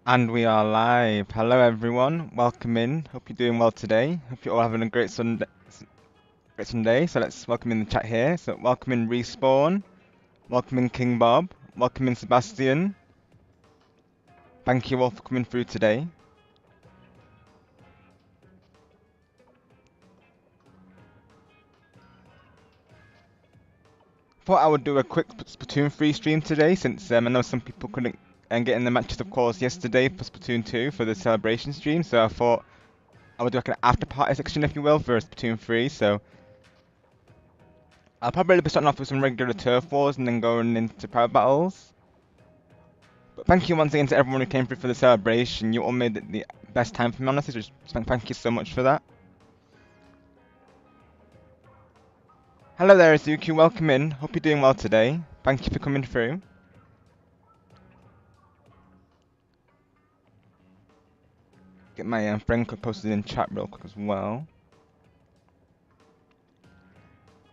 And we are live. Hello everyone. Welcome in. Hope you're doing well today. Hope you're all having a great Sunday. Great Sunday. So let's welcome in the chat here. So welcome in Respawn. Welcome in King Bob. Welcome in Sebastian. Thank you all for coming through today. Thought I would do a quick Splatoon 3 stream today since I know some people couldn't get in the matches of course yesterday for Splatoon 2 for the celebration stream. So I thought I would do like an after party section if you will for Splatoon 3. So I'll probably be starting off with some regular turf wars and then going into private battles. But thank you once again to everyone who came through for the celebration. You all made it the best time for me, honestly. Just thank you so much for that. Hello there, Azuki. Welcome in. Hope you're doing well today. Thank you for coming through. Get my friend code posted in chat real quick as well.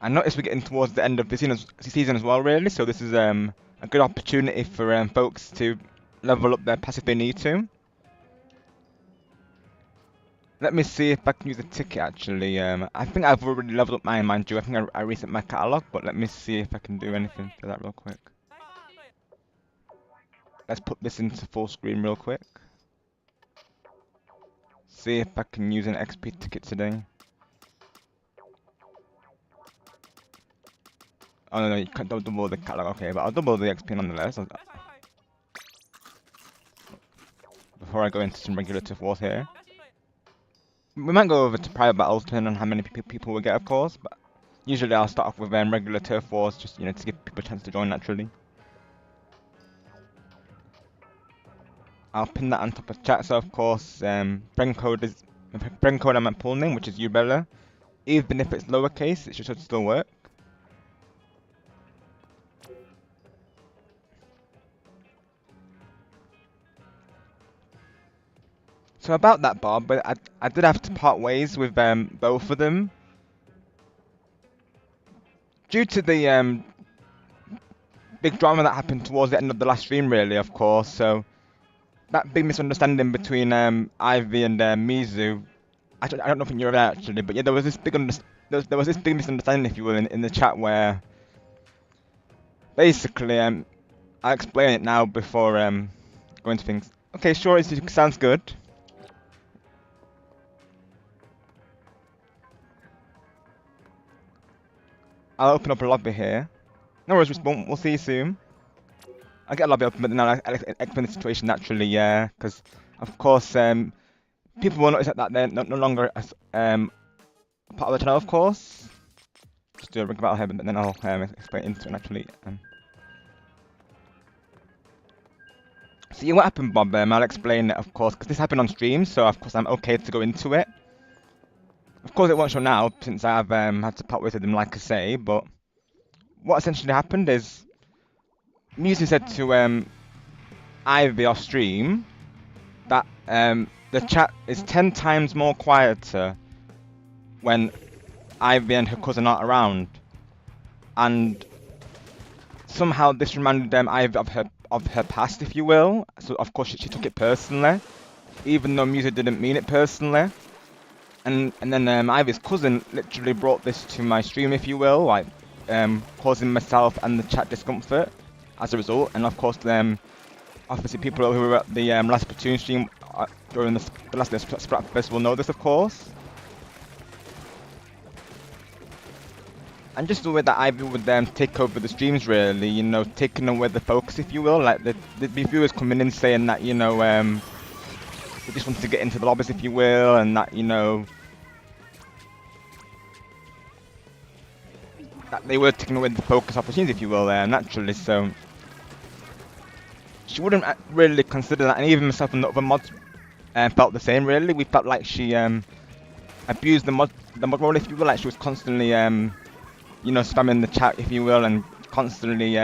I noticed we're getting towards the end of the season as well, really. So this is a good opportunity for folks to level up their pass if they need to. Let me see if I can use a ticket actually. I think I've already leveled up mine, mind you. I think I reset my catalog, but let me see if I can do anything for that real quick. Let's put this into full screen real quick. See if I can use an XP ticket today. Oh no, you can't double the catalog. Okay, but I'll double the XP nonetheless. Before I go into some regular turf wars here. We might go over to private battles depending on how many people we get, of course. But usually I'll start off with regular turf wars, just to give people a chance to join naturally. I'll pin that on top of chat. So of course, friend code and my pool name, which is Ubella. Even if it's lowercase, it should still work. So about that, Bob, but I did have to part ways with both of them due to the big drama that happened towards the end of the last stream, really, of course. So that big misunderstanding between Ivy and Mizu. I don't know if you're there actually, but yeah, there was this big misunderstanding, if you will, in the chat where basically I'll explain it now before going to things. Okay, sure, it sounds good. I'll open up a lobby here. No worries, Respawn. We'll see you soon. I'll get a lobby open, but then I'll explain the situation naturally, yeah. Because, of course, people will notice that they're no longer part of the channel, of course. Just do a ring battle here, but then I'll explain into it naturally. So yeah, what happened, Bob? I'll explain it, of course, because this happened on stream, so of course I'm okay to go into it. Of course, it won't show now since I've had to part ways with them, like I say. But what essentially happened is Musi said to Ivy off stream that the chat is 10 times more quieter when Ivy and her cousin aren't around, and somehow this reminded Ivy of her past, if you will. So of course she took it personally, even though Musi didn't mean it personally. And then Ivy's cousin literally brought this to my stream, if you will, like causing myself and the chat discomfort as a result. And of course, obviously people who were at the last Splatoon stream during the last Splat Festival know this, of course. And just the way that Ivy would take over the streams, really, taking away the focus, if you will. Like the viewers coming in saying that, they just want to get into the lobbies, if you will, and that, that they were taking away the focus opportunities, if you will, naturally. So she wouldn't really consider that, and even myself and the other mods felt the same. Really, we felt like she abused the mod role, if you will. Like she was constantly, spamming the chat, if you will, and constantly,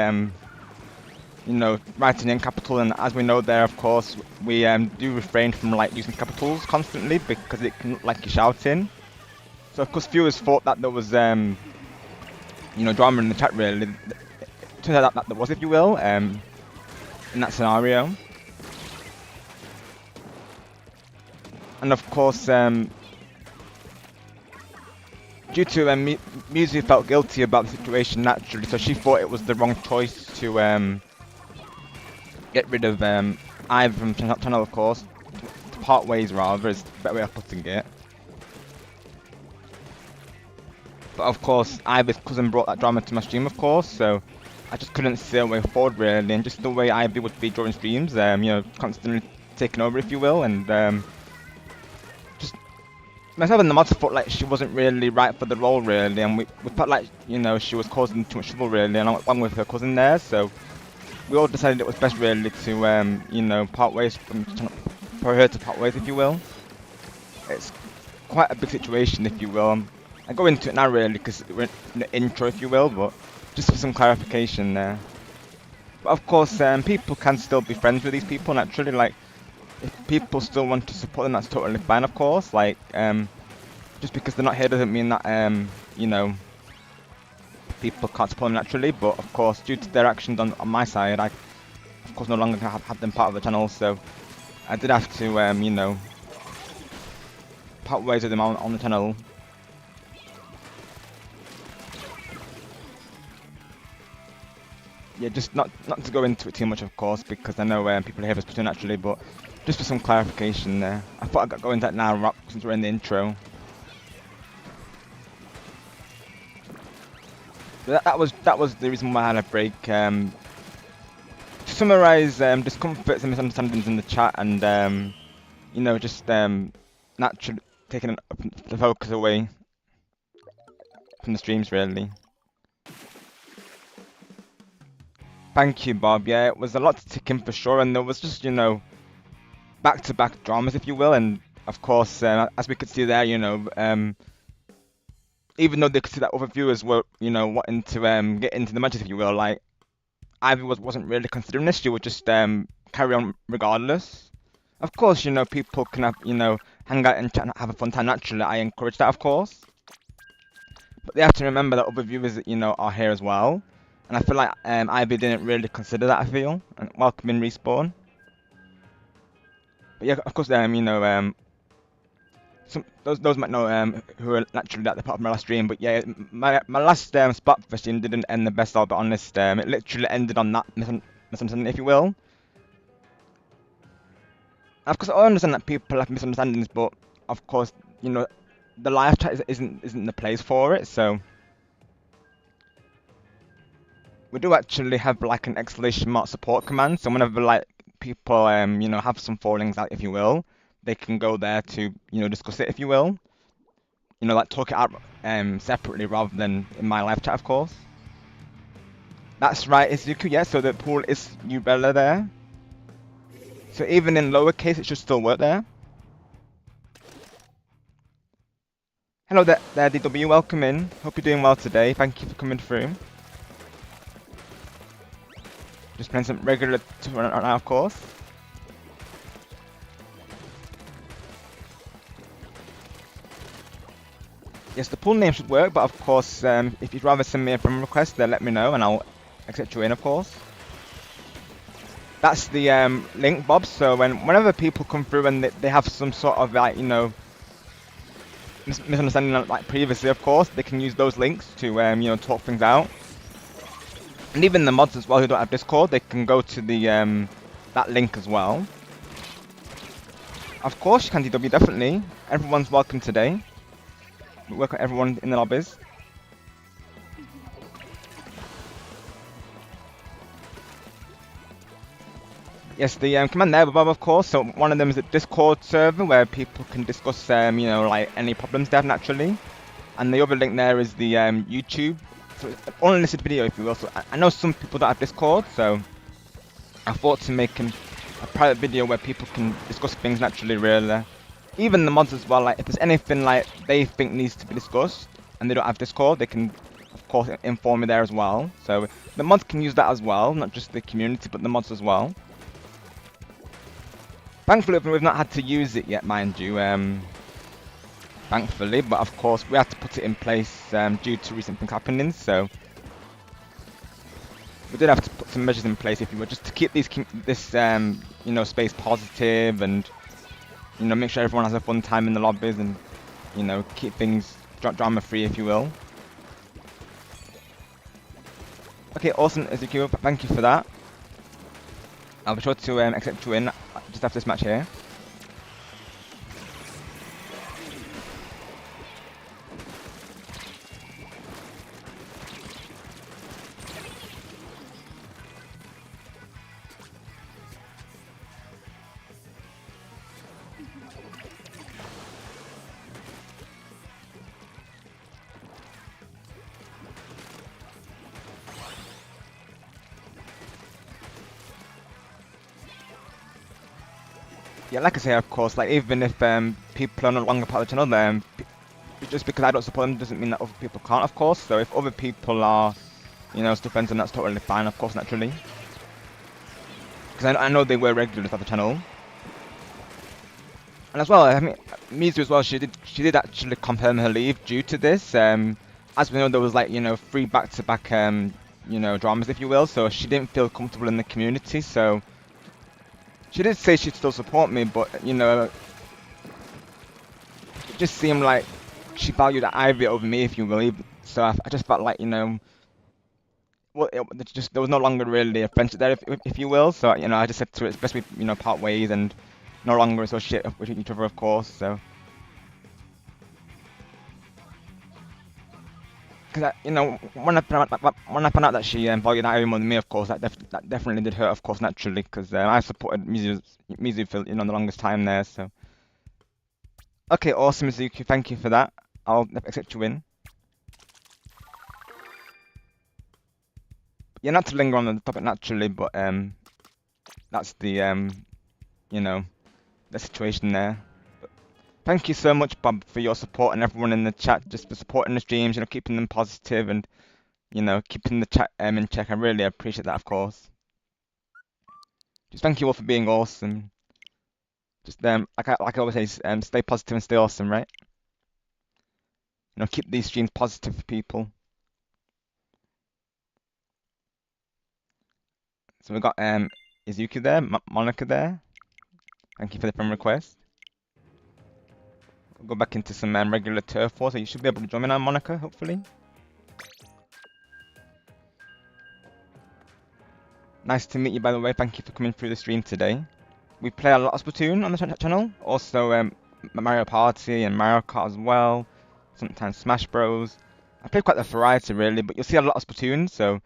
writing in capital. And as we know there, of course, we do refrain from like using capitals constantly because it can look like you're shouting. So of course, viewers thought that there was drama in the chat, really. It turns out that there was, if you will, in that scenario. And of course, due to Muzu felt guilty about the situation naturally, so she thought it was the wrong choice to get rid of Ivy from channel, of course. To part ways, rather, is a better way of putting it. But of course, Ivy's cousin brought that drama to my stream, of course, so I just couldn't see a way forward, really. And just the way Ivy would be during streams, you know, constantly taking over, if you will, and just myself and the mods thought like she wasn't really right for the role, really, and we felt like, you know, she was causing too much trouble, really, and along with her cousin there, so we all decided it was best, really, to you know, part ways for her to part ways, if you will. It's quite a big situation, if you will. I go into it now, really, because we're in the intro, if you will, but just for some clarification there. But of course, people can still be friends with these people, naturally. Like, if people still want to support them, that's totally fine, of course. Like, just because they're not here doesn't mean that, you know, people can't support them naturally. But of course, due to their actions on my side, I, of course, no longer can have them part of the channel. So I did have to, you know, part ways with them on the channel. Yeah, just not to go into it too much, of course, because I know people are here for Splatoon naturally, but just for some clarification there. I thought I'd go into that now, since we're in the intro. But that was the reason why I had a break. To summarise, discomforts and misunderstandings in the chat, and you know, just naturally taking the focus away from the streams, really. Thank you, Bob. Yeah, it was a lot to take in for sure, and there was just, you know, back-to-back dramas, if you will, and of course, as we could see there, you know, even though they could see that other viewers were, you know, wanting to get into the matches, if you will, like, Ivy wasn't really considering this. She would just carry on regardless. Of course, you know, people can have, you know, hang out and chat and have a fun time naturally. I encourage that, of course. But they have to remember that other viewers, you know, are here as well. And I feel like Ivy didn't really consider that, I feel, and welcoming Respawn. But yeah, of course, you know, those might know who are naturally at the part of my last stream. But yeah, my last spot for stream didn't end the best, I'll be honest. It literally ended on that misunderstanding, if you will. Of course, I understand that people have misunderstandings, but of course, you know, the live chat isn't the place for it, so. We do actually have like an exclamation mark support command, so whenever like people you know, have some fallings out, if you will, they can go there to, you know, discuss it, if you will. You know, like talk it out separately rather than in my live chat, of course. That's right, Izuku, yeah, so the pool is Ubella there. So even in lowercase, it should still work there. Hello there, DW, welcome in. Hope you're doing well today. Thank you for coming through. Just playing some regular right now, of course. Yes, the pool name should work, but of course, if you'd rather send me a friend request, then let me know and I'll accept you in, of course. That's the link, Bob, so whenever people come through and they have some sort of, like, you know, misunderstanding like previously, of course, they can use those links to, you know, talk things out. And even the mods as well who don't have Discord, they can go to the that link as well. Of course, you can DW, definitely. Everyone's welcome today. We welcome everyone in the lobbies. Yes, the command there above, of course. So one of them is a Discord server where people can discuss, you know, like any problems they have naturally. And the other link there is the YouTube. So it's an unlisted video, if you will. So I know some people don't have Discord, so I thought to make a private video where people can discuss things naturally, really. Even the mods as well, like if there's anything like they think needs to be discussed and they don't have Discord, they can, of course, inform me there as well. So the mods can use that as well, not just the community, but the mods as well. Thankfully, we've not had to use it yet, mind you. Thankfully, but of course we have to put it in place due to recent things happening, so we did have to put some measures in place, if you will, just to keep this you know, space positive and You know, make sure everyone has a fun time in the lobbies and, you know, keep things drama free, if you will. Okay, awesome, Ezekiel. Thank you for that. I'll be sure to accept you in just after this match here. Yeah, like I say, of course, like even if people are no longer part of the channel, then just because I don't support them doesn't mean that other people can't, of course. So if other people are, you know, still friends, then that's totally fine, of course, naturally. Because I know they were regulars of the channel. And as well, I mean, Mizu as well, she did actually confirm her leave due to this. As we know, there was like, you know, 3 back-to-back, you know, dramas, if you will. So she didn't feel comfortable in the community. So she did say she'd still support me, but you know, it just seemed like she valued Ivy over me, if you will. So I just felt like, you know, well, there was no longer really a friendship there, if you will. So you know, I just said to her, it's best we, you know, part ways and no longer associate with each other, of course. So because you know, when I found out that she valued Ivy more than me, of course, that definitely did hurt, of course, naturally, because I supported Mizu for, you know, the longest time there. So okay, awesome, Mizuki, thank you for that. I'll accept you in. Yeah, not to linger on the topic naturally, but that's the you know, the situation there. But thank you so much, Bob, for your support and everyone in the chat, just for supporting the streams, you know, keeping them positive and, you know, keeping the chat in check. I really appreciate that, of course. Just thank you all for being awesome. Just like I always say, stay positive and stay awesome, right? You know, keep these streams positive for people. So we got Izuki there, Monica there. Thank you for the friend request. We'll go back into some regular turf war, so you should be able to join me now, Monica, hopefully. Nice to meet you, by the way. Thank you for coming through the stream today. We play a lot of Splatoon on the channel. Also, Mario Party and Mario Kart as well. Sometimes Smash Bros. I play quite a variety, really, but you'll see a lot of Splatoon, so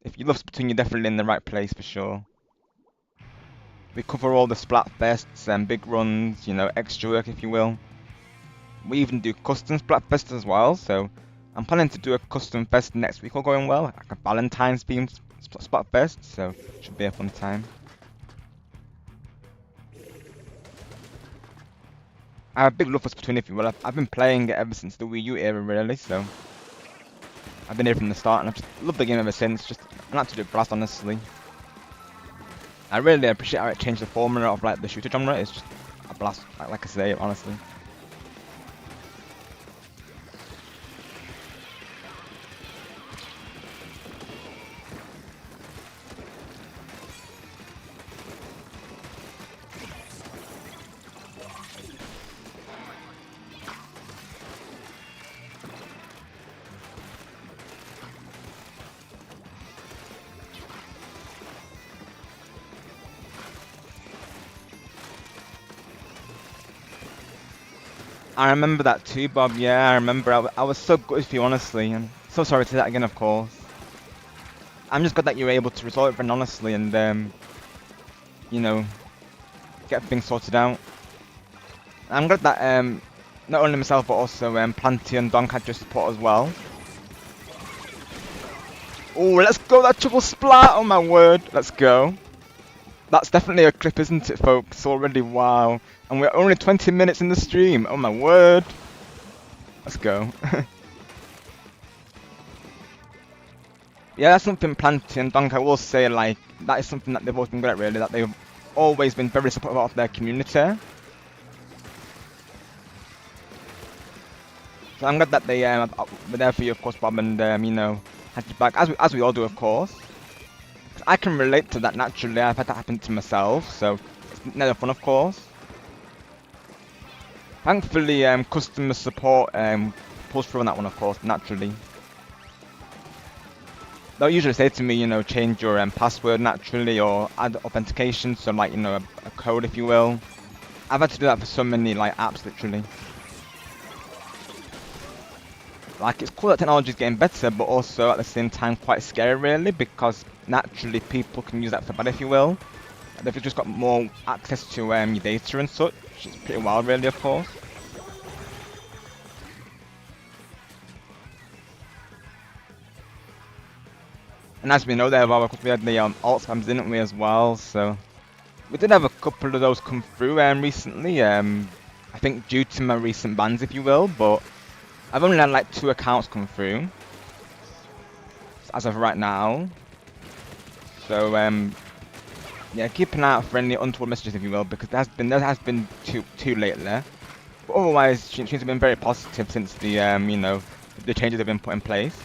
if you love Splatoon, you're definitely in the right place for sure. We cover all the Splatfests and big runs, you know, extra work, if you will. We even do custom Splatfests as well, so I'm planning to do a custom fest next week, all going well, like a Valentine's themed Splatfest, so should be a fun time. I have a big love for Splatoon, if you will. I've been playing it ever since the Wii U era, really, so I've been here from the start, and I've just loved the game ever since. Just an absolute blast, honestly. I really appreciate how it changed the formula of like the shooter genre. It's just a blast, like I say, honestly. I remember that too, Bob. Yeah, I remember. I was so good for you, honestly. And so sorry to say that again, of course. I'm just glad that you were able to resolve it, honestly, and you know, get things sorted out. I'm glad that not only myself but also Planty and Donk had your support as well. Oh, let's go! That triple splat! Oh my word! Let's go. That's definitely a clip, isn't it, folks? Already, wow. And we're only 20 minutes in the stream. Oh my word. Let's go. Yeah, that's something Planty and Donk, I will say, like, that is something that they've always been good at, really, that they've always been very supportive of their community. So I'm glad that they were there for you, of course, Bob, and, you know, had you back, as we all do, of course. I can relate to that naturally. I've had that happen to myself, so it's never fun, of course. Thankfully, customer support pulls through on that one, of course, naturally. They'll usually say to me, you know, change your password naturally or add authentication, so like, you know, a code, if you will. I've had to do that for so many like apps, literally. Like, it's cool that technology is getting better, but also at the same time quite scary, really, because naturally people can use that for bad, if you will. They've just got more access to your data and such. It's pretty wild, really, of course. And as we know there, well, we had the alt spams, didn't we, as well? So we did have a couple of those come through recently. I think due to my recent bans, if you will, but I've only had like 2 accounts come through as of right now. So yeah, keep an eye out for any untoward messages, if you will, because there has been two lately. But otherwise, she's been very positive since the you know, the changes have been put in place.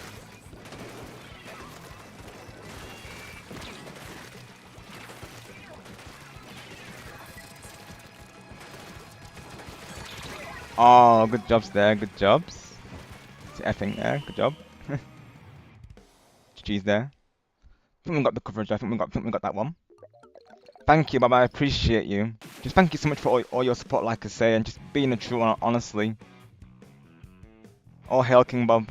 Oh, good jobs there, good jobs. I think there, good job. GG's there. I think we got the coverage. I think we got that one. Thank you, Bob. I appreciate you. Just thank you so much for all your support, like I say, and just being a true one, honestly. All hail King Bob.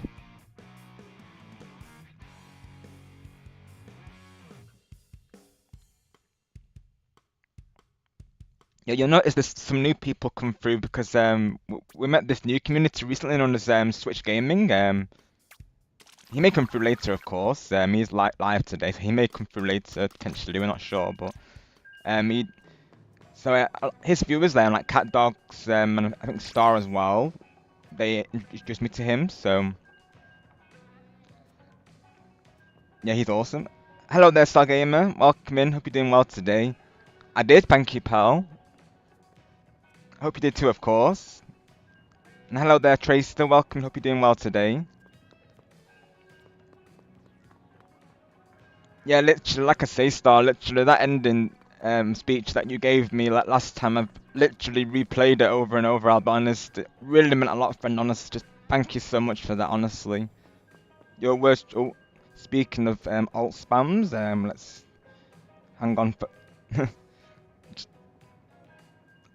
Yeah, you'll notice there's some new people come through because we met this new community recently known as Switch Gaming. He may come through later, of course. He's live today, so he may come through later potentially. We're not sure, but he. So his viewers there, like Cat Dogs, and I think Star as well. They introduced me to him, so yeah, he's awesome. Hello there, Star Gamer. Welcome in. Hope you're doing well today. I did, thank you, pal. Hope you did too, of course. And hello there, Tracer. Welcome. Hope you're doing well today. Yeah, literally, like I say, Star, literally, that ending speech that you gave me last time, I've literally replayed it over and over, I'll be honest. It really meant a lot, friend, honest. Just thank you so much for that, honestly. Your words, oh, speaking of alt spams, let's hang on, just,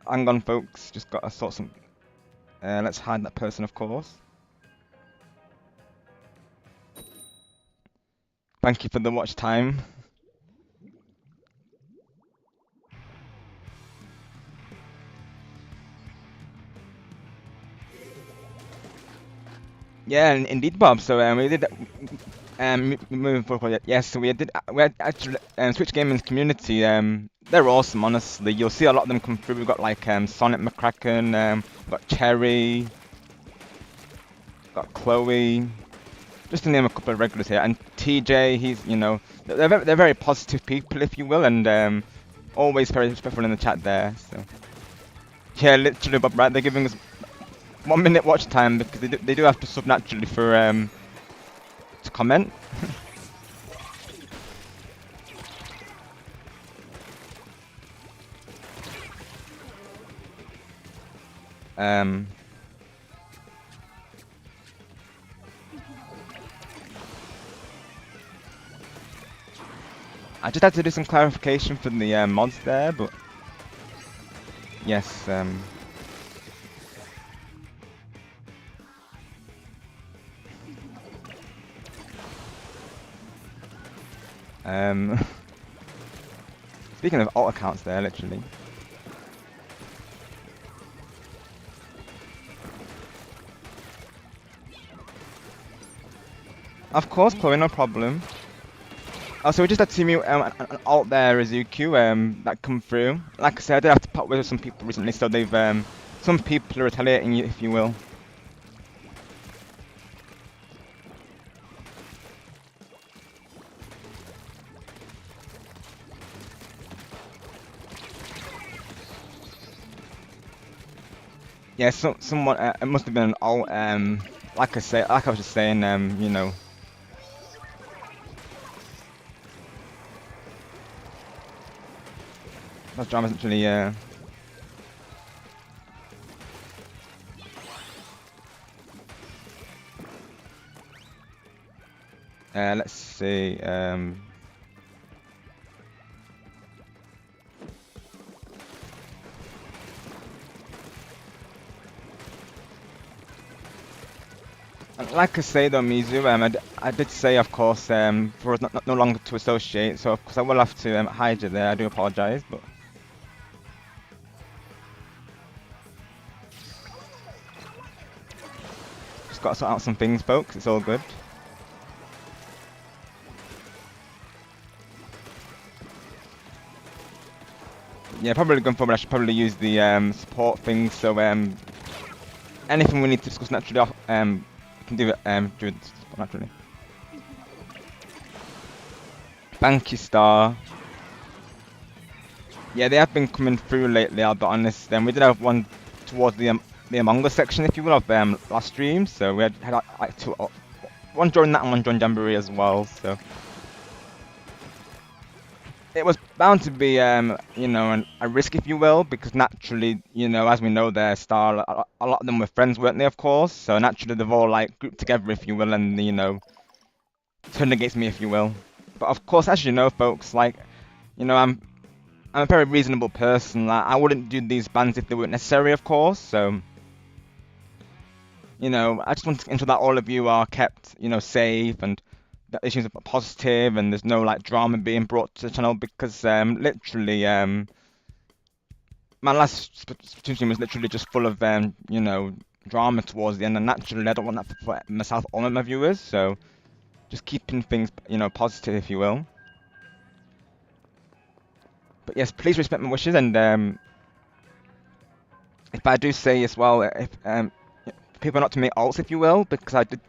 hang on, folks. Just got to sort some, let's hide that person, of course. Thank you for the watch time. Yeah, indeed, Bob. So we did moving forward. Yes, so we had actually Switch Gaming's community. They're awesome, honestly. You'll see a lot of them come through. We've got like Sonic McCracken, we've got Cherry, got Chloe, just to name a couple of regulars here. And TJ, he's they're very positive people, if you will, and always very respectful in the chat there. So yeah, literally, Bob. Right, they're giving us 1 minute watch time because they do have to sub naturally for to comment. I just had to do some clarification for the mods there, but yes. Speaking of alt accounts there, literally. Of course, Chloe, no problem. So we just had to mute an alt there, Izuku, that come through. Like I said, I did have to pop with some people recently, so they've, some people are retaliating, if you will. Yeah, someone, it must have been an alt, like I was just saying, you know. Those dramas actually, Let's see. Like I say though, Mizu, I did say, of course, for us no longer to associate, so of course I will have to hide you there. I do apologise, but just got to sort out some things, folks. It's all good. Yeah, probably going forward, I should probably use the support thing. So anything we need to discuss naturally, we can do it during the support naturally. Thank you, Star. Yeah, they have been coming through lately, I'll be honest. We did have one towards the Among Us section, if you will, of last stream. So we had like two, one during that and one during Jamboree as well. So it was bound to be, you know, a risk, if you will, because naturally, you know, as we know, their Star, a lot of them were friends, weren't they? Of course. So naturally, they've all like grouped together, if you will, and you know, turned against me, if you will. But of course, as you know, folks, like, you know, I'm a very reasonable person. Like, I wouldn't do these bans if they weren't necessary, of course. So, you know, I just want to ensure that all of you are kept, you know, safe and that issues are positive and there's no like drama being brought to the channel because literally my last Splatoon stream was literally just full of you know, drama towards the end, and naturally I don't want that for myself or my viewers. So just keeping things, you know, positive, if you will. But yes, please respect my wishes, and if I do say as well, if people not to make alts, if you will, because I did.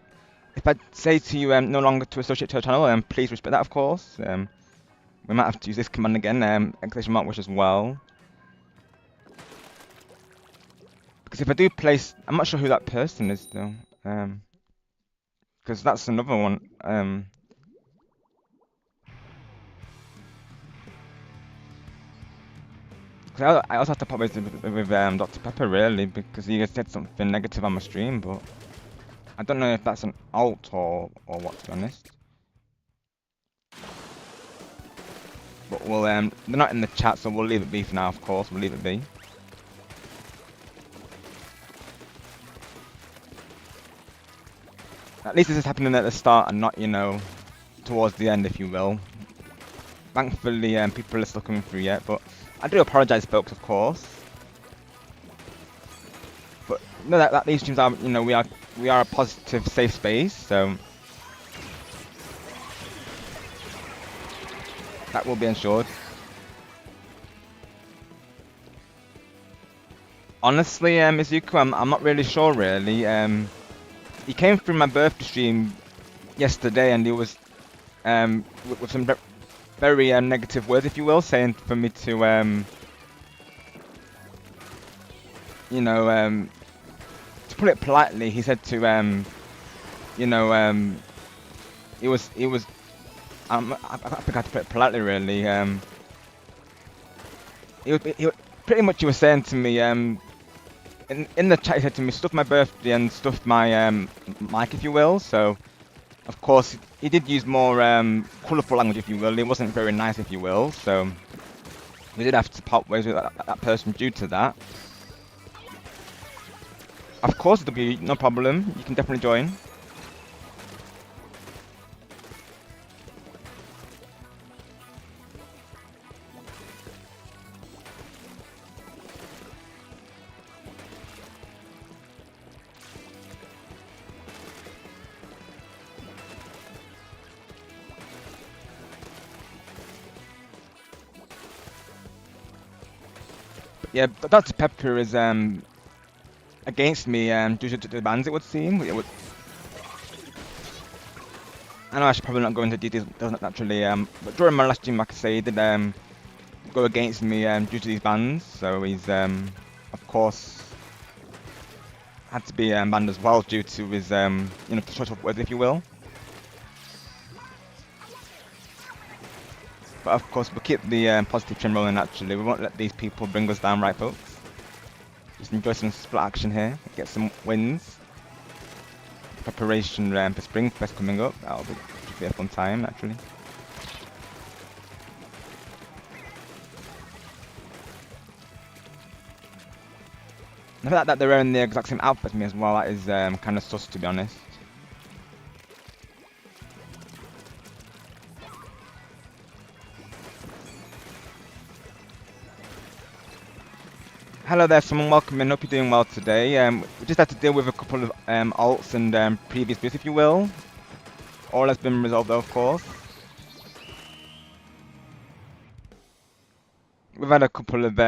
If I say to you no longer to associate to our channel, please respect that, of course. We might have to use this command again, exclamation mark wish as well. Because if I do place, I'm not sure who that person is though. Because that's another one. I also have to pop with Dr. Pepper really, because he said something negative on my stream, but I don't know if that's an alt or what, to be honest. But we'll they're not in the chat, so we'll leave it be for now. Of course, we'll leave it be. At least this is happening at the start and not, you know, towards the end, if you will. Thankfully, people are still coming through yet, but I do apologise, folks, of course. But you know that these streams are, you know, we are a positive, safe space, so that will be ensured. Honestly, Izuku, I'm not really sure, really. He came through my birthday stream yesterday, and he was with some very negative words, if you will, saying for me to you know, to put it politely, he said to you know, he was I think I have to put it politely, really. He pretty much, he was saying to me, in the chat, he said to me, stuff my birthday and stuff my mic, if you will. So, of course, he did use more colourful language, if you will. It wasn't very nice, if you will. So, we did have to part ways with that person due to that. Of course, it'll be no problem. You can definitely join. Yeah, Dr. Pepper is against me due to the bans, it would seem. I know I should probably not go into details, doesn't naturally. But during my last stream, like I say, he did go against me due to these bans. So he's of course had to be banned as well due to his you know, choice of words, if you will. But of course, we'll keep the positive trend rolling. Actually, we won't let these people bring us down, right, folks? Just enjoy some split action here, get some wins. Preparation for Spring Fest coming up. That'll be be a fun time, actually. The fact that they're wearing the exact same outfit as me as well, that is kind of sus, to be honest. Hello there, someone, welcome in, hope you're doing well today. We just had to deal with a couple of alts and previous bits, if you will. All has been resolved though, of course. We've had a couple of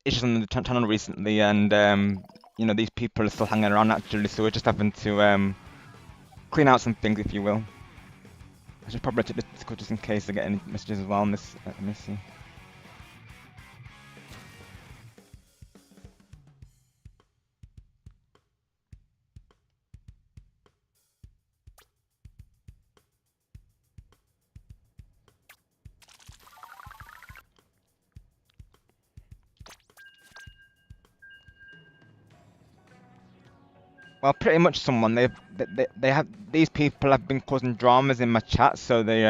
issues on the channel recently, and you know, these people are still hanging around actually, so we're just having to clean out some things, if you will. I should probably check this Discord just in case I get any messages as well on this. Let me see. Well, pretty much someone. They have, these people have been causing dramas in my chat, so they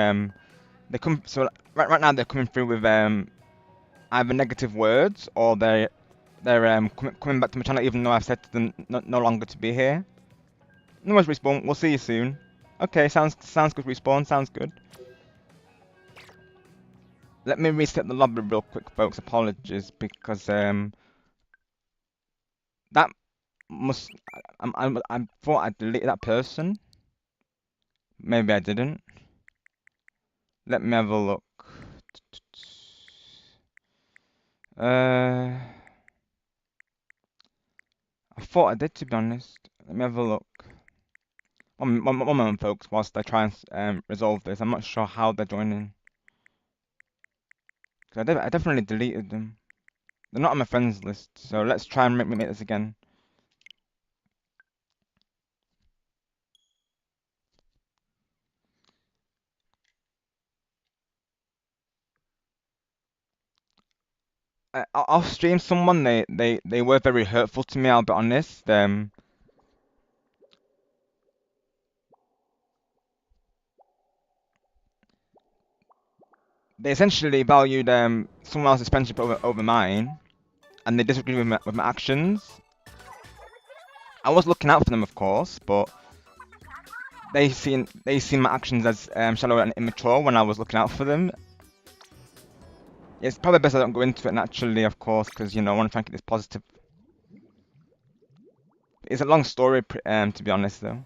come, so right now they're coming through with either negative words, or they're coming back to my channel even though I've said to them no longer to be here. No worries, Respawn. We'll see you soon. Okay, sounds good, Respawn. Sounds good. Let me reset the lobby real quick, folks. Apologies, because that must, I thought I deleted that person. Maybe I didn't. Let me have a look. I thought I did, to be honest. Let me have a look. One moment, folks, whilst I try and resolve this. I'm not sure how they're joining. Cause I definitely deleted them. They're not on my friends list, so let's try and make this again. Off stream, someone they were very hurtful to me. I'll be honest. They essentially valued someone else's friendship over mine, and they disagreed with my actions. I was looking out for them, of course, but they seen my actions as shallow and immature when I was looking out for them. It's probably best I don't go into it naturally, of course, because you know I want to try and keep this positive. It's a long story, to be honest, though.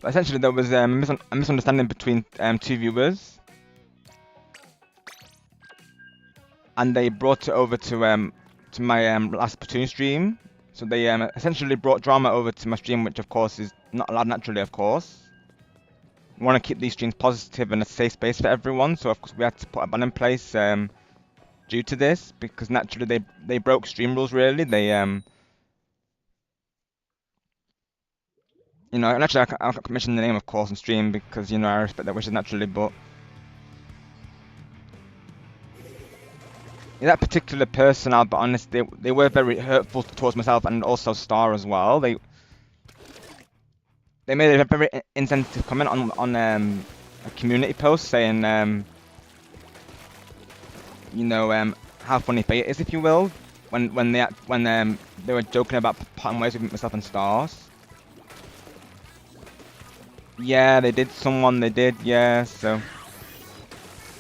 But essentially, there was a misunderstanding between two viewers, and they brought it over to my last Splatoon stream. So they essentially brought drama over to my stream, which of course is not allowed naturally, of course. We want to keep these streams positive and a safe space for everyone, so of course we had to put a ban in place due to this, because naturally they broke stream rules. Really, they you know, and actually I can't mention the name, of course, on stream because you know I respect their wishes naturally, but yeah, that particular person, I'll be honest, they were very hurtful towards myself and also Star as well. They made a very insensitive comment on a community post saying you know how funny fate is, if you will, when they were joking about parting ways with myself and Stars. Yeah, they did. Someone they did. Yeah, so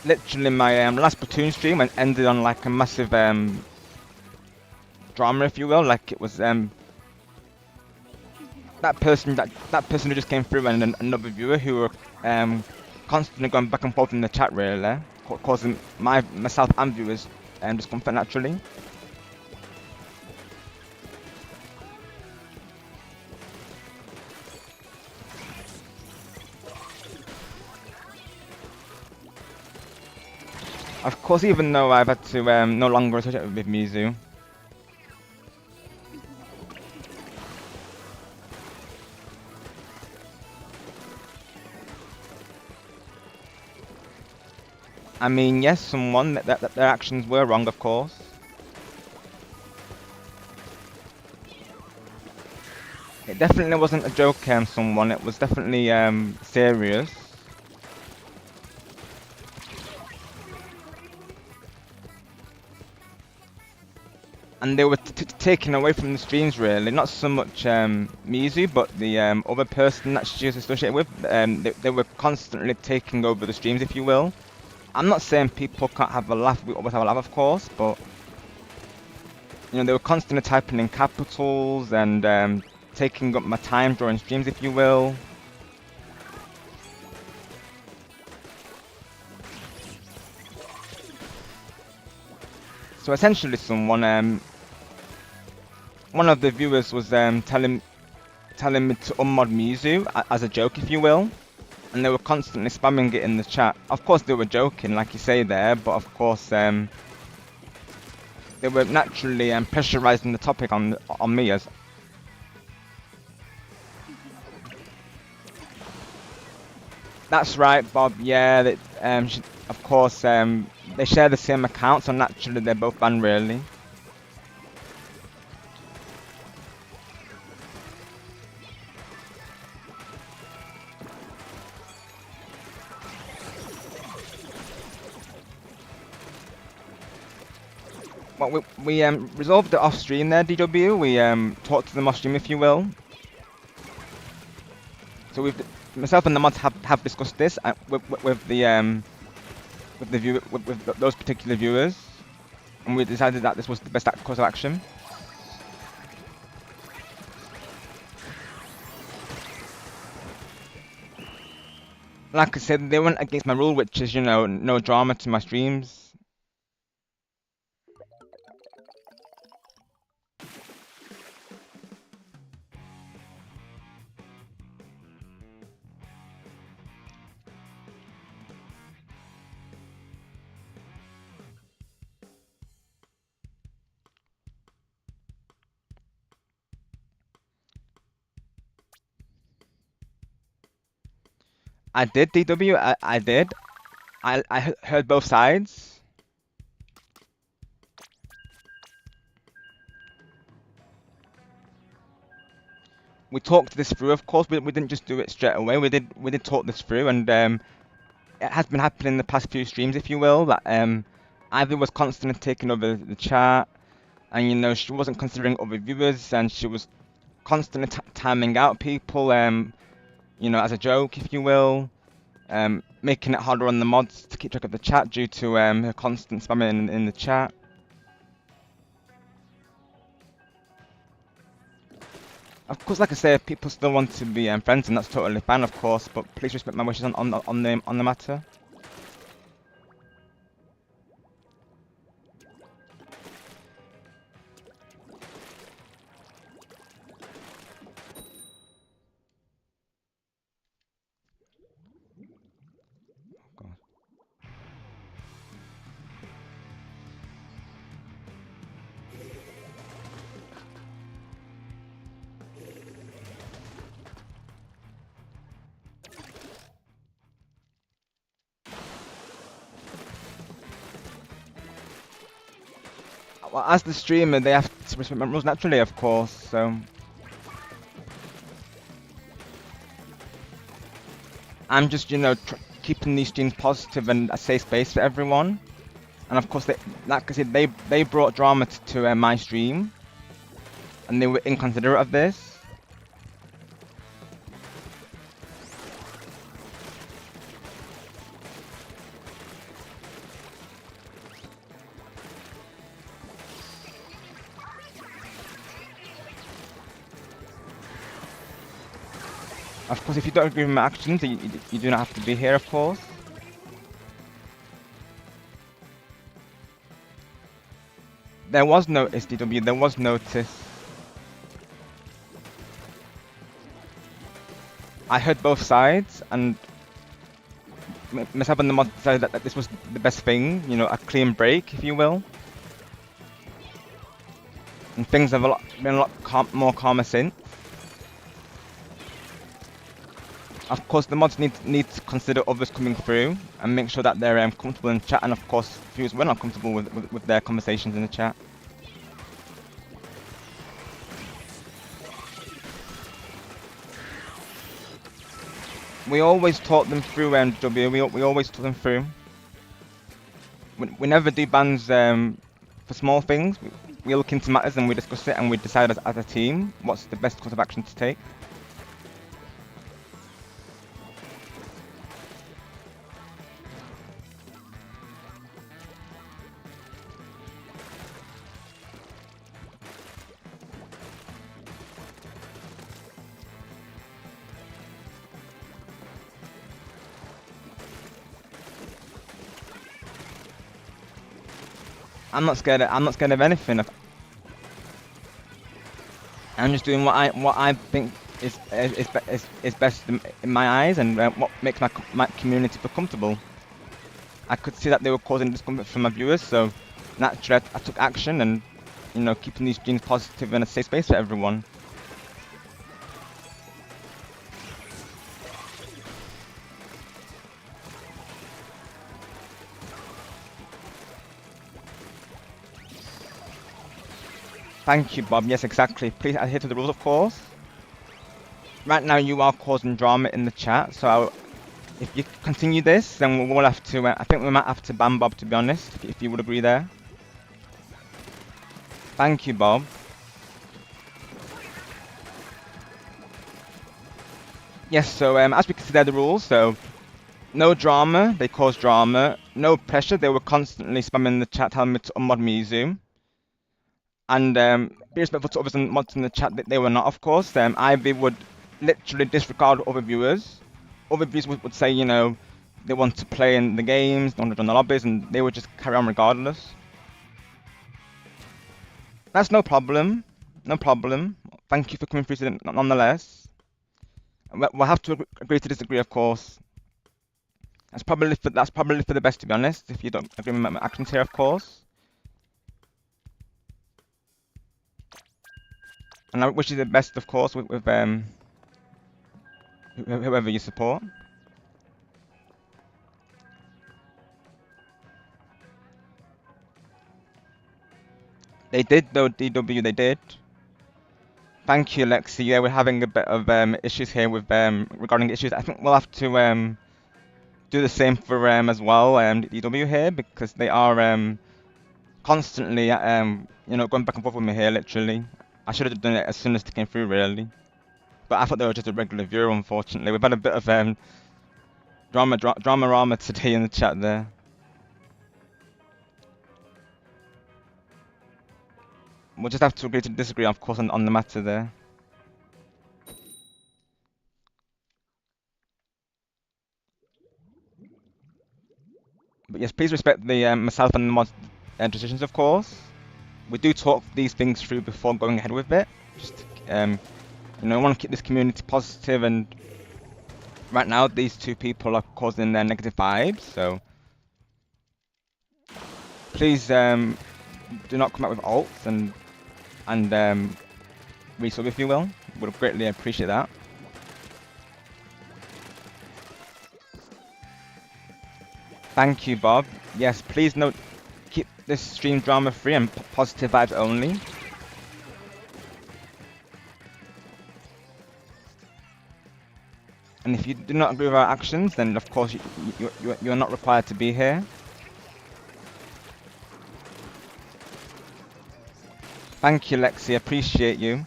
literally my last Splatoon stream ended on like a massive drama, if you will. Like it was that person who just came through and another viewer who were constantly going back and forth in the chat, really, causing myself and viewers discomfort naturally. Of course, even though I've had to no longer associate with Mizu. I mean, yes, someone that their actions were wrong, of course. definitely wasn't a joke, someone. It was definitely serious. And they were taken away from the streams, really. Not so much Mizu, but the other person that she was associated with. They were constantly taking over the streams, if you will. I'm not saying people can't have a laugh. We always have a laugh, of course, but you know, they were constantly typing in capitals and taking up my time during streams, if you will. So essentially, one of the viewers was telling me to unmod Mizu as a joke, if you will, and they were constantly spamming it in the chat. Of course, they were joking, like you say there, but of course, they were naturally pressurizing the topic on me as. That's right, Bob. Yeah, of course, they share the same account, so naturally they're both banned, really. Well, we resolved it off stream there, DW. We talked to them off stream, if you will. So myself and the mods have discussed this with those particular viewers, and we decided that this was the best course of action. Like I said, they went against my rule, which is, you know, no drama to my streams. I did, DW. I did. I heard both sides. We talked this through, of course. We didn't just do it straight away. We did talk this through, and it has been happening in the past few streams, if you will. That Ivy was constantly taking over the chat, and you know she wasn't considering other viewers, and she was constantly timing out people. You know, as a joke, if you will. Making it harder on the mods to keep track of the chat due to her constant spamming in the chat. Of course, like I say, people still want to be friends, and that's totally fine, of course. But please respect my wishes on the matter. Well, as the streamer, they have to respect my rules naturally, of course. So I'm just, you know, keeping these streams positive and a safe space for everyone. And of course, like I said, they brought drama to my stream, and they were inconsiderate of this. Of course, if you don't agree with my actions, you do not have to be here, of course. There was notice, DW, there was notice. I heard both sides, and myself and the mod decided that this was the best thing, you know, a clean break, if you will. And things have been a lot more calmer since. Of course, the mods need to consider others coming through and make sure that they're comfortable in chat, and of course, viewers were not comfortable with their conversations in the chat. We always talk them through, W. We always talk them through. We never do bans for small things. We look into matters and we discuss it and we decide as a team what's the best course of action to take. I'm not scared of anything. I'm just doing what I think is best in my eyes and what makes my community feel comfortable. I could see that they were causing discomfort for my viewers, so naturally I took action and, you know, keeping these streams positive and a safe space for everyone. Thank you, Bob. Yes, exactly. Please adhere to the rules, of course. Right now, you are causing drama in the chat, so if you continue this, then we will have to. I think we might have to ban Bob, to be honest, if you would agree there. Thank you, Bob. Yes, so as we can see, there are the rules. So, no drama. They cause drama. No pressure. They were constantly spamming the chat, telling me to unmod Mizu. And be respectful to others and mods in the chat that they were not, of course. Ivy would literally disregard other viewers. Other viewers would say, you know, they want to play in the games, they want to join the lobbies, and they would just carry on regardless. That's no problem. No problem. Thank you for coming through nonetheless. We'll have to agree to disagree, of course. That's probably for the best, to be honest, if you don't agree with my actions here, of course. And I wish you the best, of course, with whoever you support. They did, though, DW, they did. Thank you, Lexi. Yeah, we're having a bit of issues here with regarding issues. I think we'll have to do the same for as well, DW here, because they are constantly you know, going back and forth with me here, literally. I should have done it as soon as it came through, really. But I thought they were just a regular viewer, unfortunately. We've had a bit of drama today in the chat there. We'll just have to agree to disagree, of course, on the matter there. But yes, please respect the myself and the mod's decisions, of course. We do talk these things through before going ahead with it. Just you know, I want to keep this community positive, and right now these two people are causing their negative vibes. So please do not come out with alts and resub, if you will. Would greatly appreciate that. Thank you, Bob. Yes, please note, keep this stream drama free and positive vibes only. And if you do not agree with our actions, then of course you are not required to be here. Thank you, Lexi. Appreciate you.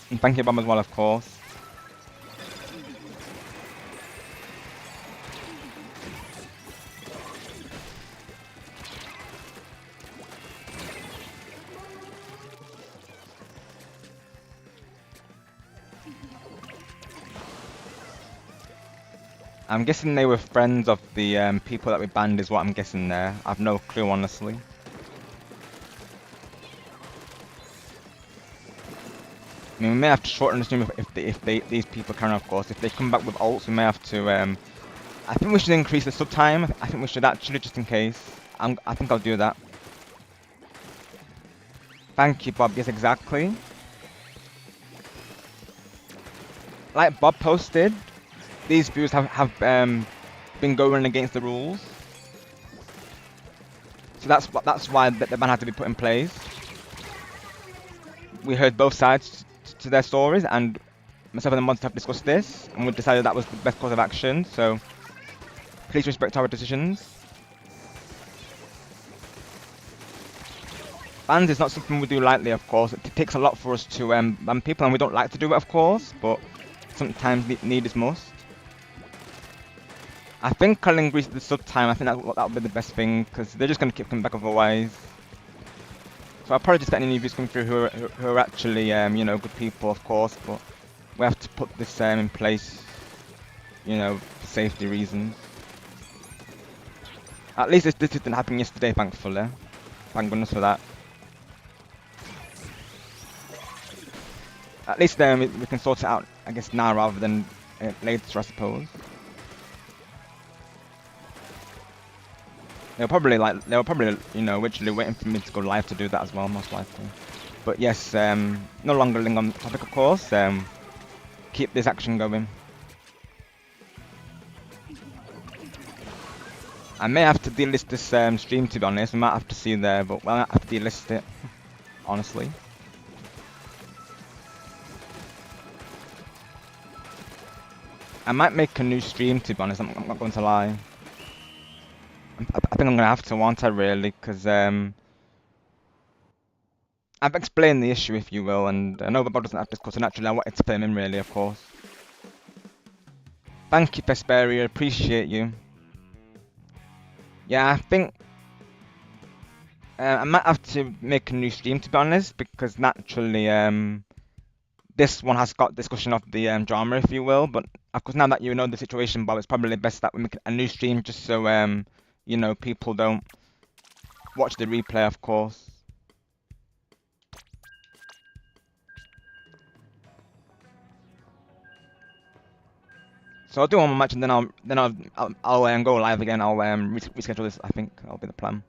And thank you, Bob, as well, of course. I'm guessing they were friends of the people that we banned, is what I'm guessing there. I've no clue, honestly. I mean, we may have to shorten the stream if these people can, of course. If they come back with ults, we may have to. I think we should increase the sub time. I think we should actually, just in case. I think I'll do that. Thank you, Bob. Yes, exactly. Like Bob posted, these views have been going against the rules. So that's why the ban had to be put in place. We heard both sides to their stories, and myself and the mods have discussed this, and we decided that was the best course of action. So please respect our decisions. Bans is not something we do lightly, of course. It takes a lot for us to ban people, and we don't like to do it, of course. But sometimes need is must. I think I'll increase the sub time. I think that would be the best thing, because they're just going to keep coming back otherwise. So I'll probably just let any of you come through who are actually, you know, good people, of course. But we have to put this in place, you know, for safety reasons. At least this didn't happen yesterday, thankfully. Thank goodness for that. At least we can sort it out, I guess, now rather than later, I suppose. They were probably, you know, literally waiting for me to go live to do that as well, most likely. But yes, no longer lingering on the topic, of course. Keep this action going. I may have to delist this stream, to be honest. We might have to see there, but we'll have to delist it, honestly. I might make a new stream, to be honest. I'm not going to lie. I think I'm gonna have to, won't I, really? Because I've explained the issue, if you will, and I know the bot doesn't have to discuss it. Naturally, I wanted to film in, really, of course. Thank you, Vesperia. Appreciate you. Yeah, I think I might have to make a new stream, to be honest, because naturally, this one has got discussion of the drama, if you will. But of course, now that you know the situation, Bob, it's probably best that we make a new stream, just so you know, people don't watch the replay, of course. So I'll do one more match and then I'll go live again. I'll reschedule this. I think that'll be the plan.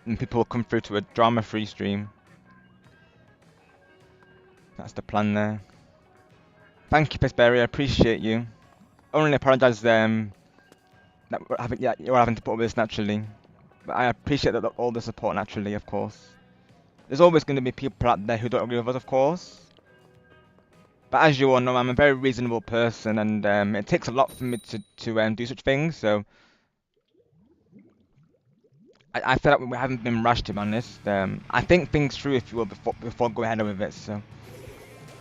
And people will come through to a drama-free stream. That's the plan there. Thank you, Pisberry. I appreciate you. Only apologise that you're having to put up with this naturally. But I appreciate all the support naturally, of course. There's always going to be people out there who don't agree with us, of course. But as you all know, I'm a very reasonable person, and it takes a lot for me to do such things. So I feel like we haven't been rushed, to be honest. I think things through, if you will, before going ahead with it. So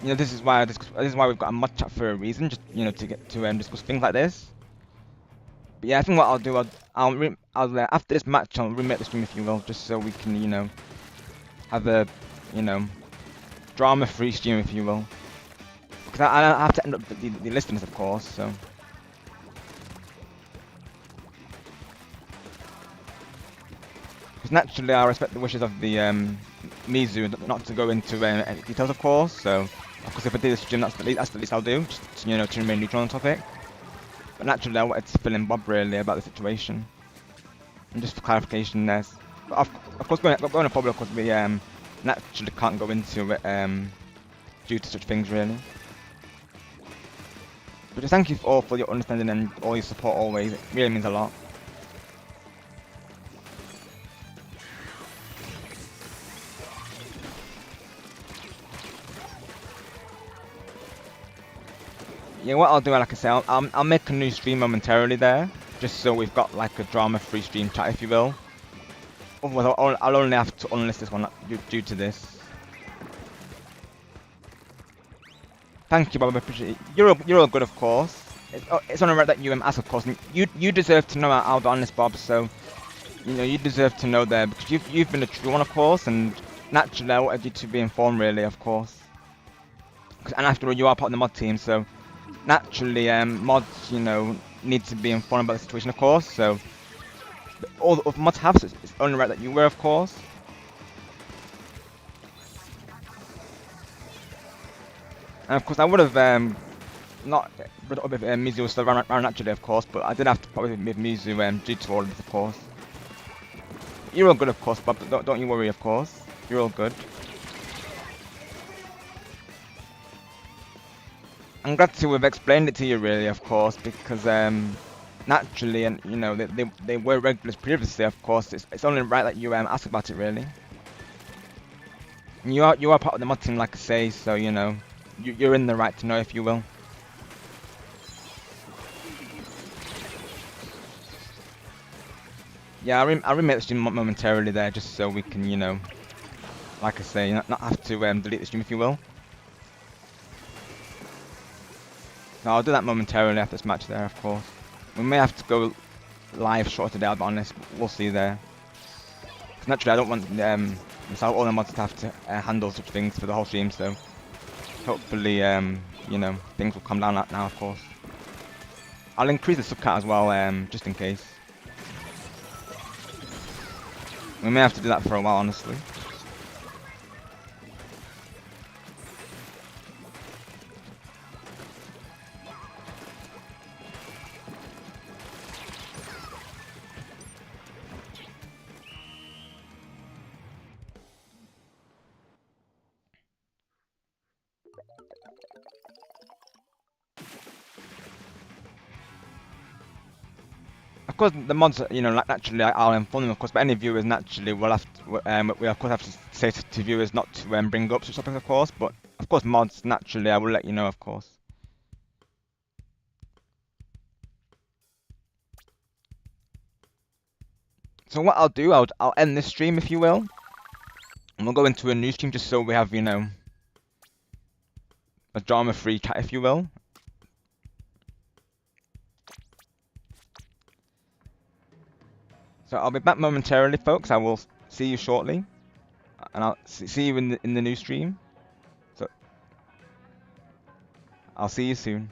you know, this is why we've got a mod chat for a reason, just you know, to get to discuss things like this. But yeah, I think what I'll do, I'll after this match, I'll remake the stream, if you will, just so we can, you know, have a, you know, drama-free stream, if you will. Because I have to end up the listings, of course. So. Because naturally, I respect the wishes of the Mizu not to go into any details, of course. So, of course, if I do this stream, that's the least I'll do, just you know, to remain neutral on the topic. But naturally, I wanted to fill in Bob really about the situation, and just for clarification, there. Of course, going to public, of course, we naturally can't go into it due to such things, really. But just thank you all for your understanding and all your support always. It really means a lot. Yeah, what I'll do, like I say, I'll make a new stream momentarily there, just so we've got like a drama-free stream chat, if you will. Otherwise, I'll only have to unlist this one due to this. Thank you, Bob. I appreciate it. You're all good, of course. It's only right that you ask, of course. And you deserve to know how to honest, Bob. So you know you deserve to know there because you've been a true one, of course, and naturally I wanted you to be informed, really, of course. And after all, you are part of the mod team, so. Naturally, mods, you know, need to be informed about the situation, of course. So, all the mods have, so it's only right that you were, of course. And of course, I would have not brought up with Mizu still around naturally, of course, but I did have to put with Mizu due to all of this, of course. You're all good, of course, Bob. Don't you worry, of course. You're all good. I'm glad to have explained it to you, really, of course, because naturally, and you know they were regulars previously. Of course, it's only right that you ask about it really. And you are part of the mod team, like I say, so you know you're in the right to know, if you will. Yeah, I'll remake the stream momentarily there, just so we can, you know, like I say, not have to delete the stream, if you will. No, I'll do that momentarily after this match there, of course. We may have to go live short today, I'll be honest. We'll see there. Because naturally, I don't want myself or the mods to have to handle such things for the whole stream, so hopefully, you know, things will come down now, of course. I'll increase the sub count as well, just in case. We may have to do that for a while, honestly. Of course, the mods, you know, naturally, I'll inform them, of course, but any viewers, naturally, will have to, we of course have to say to viewers not to bring up such topics, of course, but, of course, mods, naturally, I will let you know, of course. So what I'll do, I'll end this stream, if you will, and we'll go into a new stream, just so we have, you know, a drama-free chat, if you will. So I'll be back momentarily, folks. I will see you shortly, and I'll see you in the new stream. So I'll see you soon.